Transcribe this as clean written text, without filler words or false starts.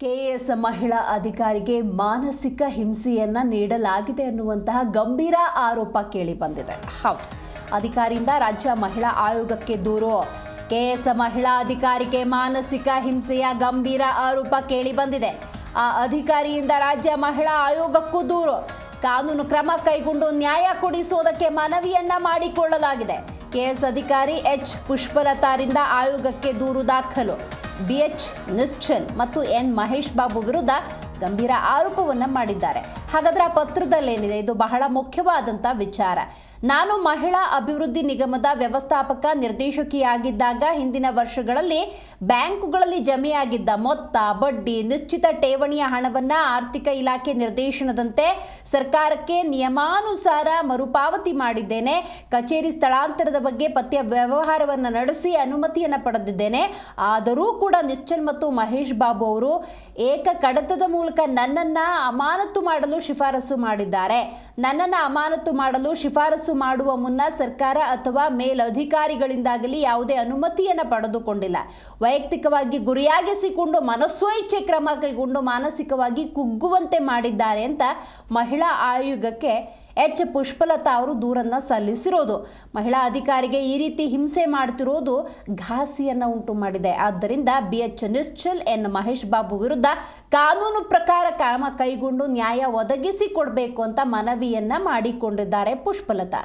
KAS ಮಹಿಳಾ ಅಧಿಕಾರಿಗೆ ಮಾನಸಿಕ ಹಿಂಸೆಯನ್ನ ನೀಡಲಾಗಿದೆ ಅನ್ನುವಂತಹ ಗಂಭೀರ ಆರೋಪ ಕೇಳಿ ಬಂದಿದೆ. ಹೌದು, ಅಧಿಕಾರಿಯಿಂದ ರಾಜ್ಯ ಮಹಿಳಾ ಆಯೋಗಕ್ಕೆ ದೂರು. ಕೆಎಎಸ್ ಮಹಿಳಾ ಅಧಿಕಾರಿಗೆ ಮಾನಸಿಕ ಹಿಂಸೆಯ ಗಂಭೀರ ಆರೋಪ ಕೇಳಿ ಬಂದಿದೆ. ಆ ಅಧಿಕಾರಿಯಿಂದ ರಾಜ್ಯ ಮಹಿಳಾ ಆಯೋಗಕ್ಕೂ ದೂರು. ಕಾನೂನು ಕ್ರಮ ಕೈಗೊಂಡು ನ್ಯಾಯ ಕೊಡಿಸುವುದಕ್ಕೆ ಮನವಿಯನ್ನ ಮಾಡಿಕೊಳ್ಳಲಾಗಿದೆ. ಕೆಎಎಸ್ ಅಧಿಕಾರಿ ಎಚ್ ಪುಷ್ಪಲತಾರಿಂದ ಆಯೋಗಕ್ಕೆ ದೂರು ದಾಖಲು. ಬಿಎಚ್ ನಿಶ್ಚಲ್ ಮತ್ತು ಎನ್ ಮಹೇಶ್ ಬಾಬು ವಿರುದ್ಧ ಗಂಭೀರ ಆರೋಪವನ್ನು ಮಾಡಿದ್ದಾರೆ. ಹಾಗಾದ್ರೆ ಆ ಪತ್ರದಲ್ಲೇನಿದೆ? ಇದು ಬಹಳ ಮುಖ್ಯವಾದಂಥ ವಿಚಾರ. ನಾನು ಮಹಿಳಾ ಅಭಿವೃದ್ಧಿ ನಿಗಮದ ವ್ಯವಸ್ಥಾಪಕ ನಿರ್ದೇಶಕಿಯಾಗಿದ್ದಾಗ ಹಿಂದಿನ ವರ್ಷಗಳಲ್ಲಿ ಬ್ಯಾಂಕುಗಳಲ್ಲಿ ಜಮೆಯಾಗಿದ್ದ ಮೊತ್ತ, ಬಡ್ಡಿ, ನಿಶ್ಚಿತ ಠೇವಣಿಯ ಹಣವನ್ನು ಆರ್ಥಿಕ ಇಲಾಖೆ ನಿರ್ದೇಶನದಂತೆ ಸರ್ಕಾರಕ್ಕೆ ನಿಯಮಾನುಸಾರ ಮರುಪಾವತಿ ಮಾಡಿದ್ದೇನೆ. ಕಚೇರಿ ಸ್ಥಳಾಂತರದ ಬಗ್ಗೆ ಪತ್ಯ ವ್ಯವಹಾರವನ್ನು ನಡೆಸಿ ಅನುಮತಿಯನ್ನು ಪಡೆದಿದ್ದೇನೆ. ಆದರೂ ಕೂಡ ನಿಶ್ಚಲ್ ಮತ್ತು ಮಹೇಶ್ ಬಾಬು ಅವರು ಏಕ ಕಡತದ ಮೂಲಕ ನನ್ನನ್ನು ಅಮಾನತು ಮಾಡಲು ಶಿಫಾರಸು ಮಾಡಿದ್ದಾರೆ. ನನ್ನನ್ನು ಅಮಾನತು ಮಾಡಲು ಶಿಫಾರಸು ಮಾಡುವ ಮುನ್ನ ಸರ್ಕಾರ ಅಥವಾ ಮೇಲಧಿಕಾರಿಗಳಿಂದಾಗಲಿ ಯಾವುದೇ ಅನುಮತಿಯನ್ನು ಪಡೆದುಕೊಂಡಿಲ್ಲ. ವೈಯಕ್ತಿಕವಾಗಿ ಗುರಿಯಾಗಿಸಿಕೊಂಡು ಮನಸ್ಸೋಇಚ್ಛೆ ಕ್ರಮ ಕೈಗೊಂಡು ಮಾನಸಿಕವಾಗಿ ಕುಗ್ಗುವಂತೆ ಮಾಡಿದ್ದಾರೆ ಅಂತ ಮಹಿಳಾ ಆಯೋಗಕ್ಕೆ ಎಚ್ ಪುಷ್ಪಲತಾ ಅವರು ದೂರನ್ನು ಸಲ್ಲಿಸಿರೋದು. ಮಹಿಳಾ ಅಧಿಕಾರಿಗೆ ಈ ರೀತಿ ಹಿಂಸೆ ಮಾಡ್ತಿರೋದು ಘಾಸಿಯನ್ನು ಉಂಟು ಮಾಡಿದೆ. ಆದ್ದರಿಂದ ಬಿಎಚ್ ನಿಶ್ಚಲ್, ಎನ್ ಮಹೇಶ್ ಬಾಬು ವಿರುದ್ಧ ಕಾನೂನು ಪ್ರಕಾರ ಕ್ರಮ ಕೈಗೊಂಡು ನ್ಯಾಯ ಒದಗಿಸಿ ಕೊಡಬೇಕು ಅಂತ ಮನವಿಯನ್ನ ಮಾಡಿಕೊಂಡಿದ್ದಾರೆ ಪುಷ್ಪಲತಾ.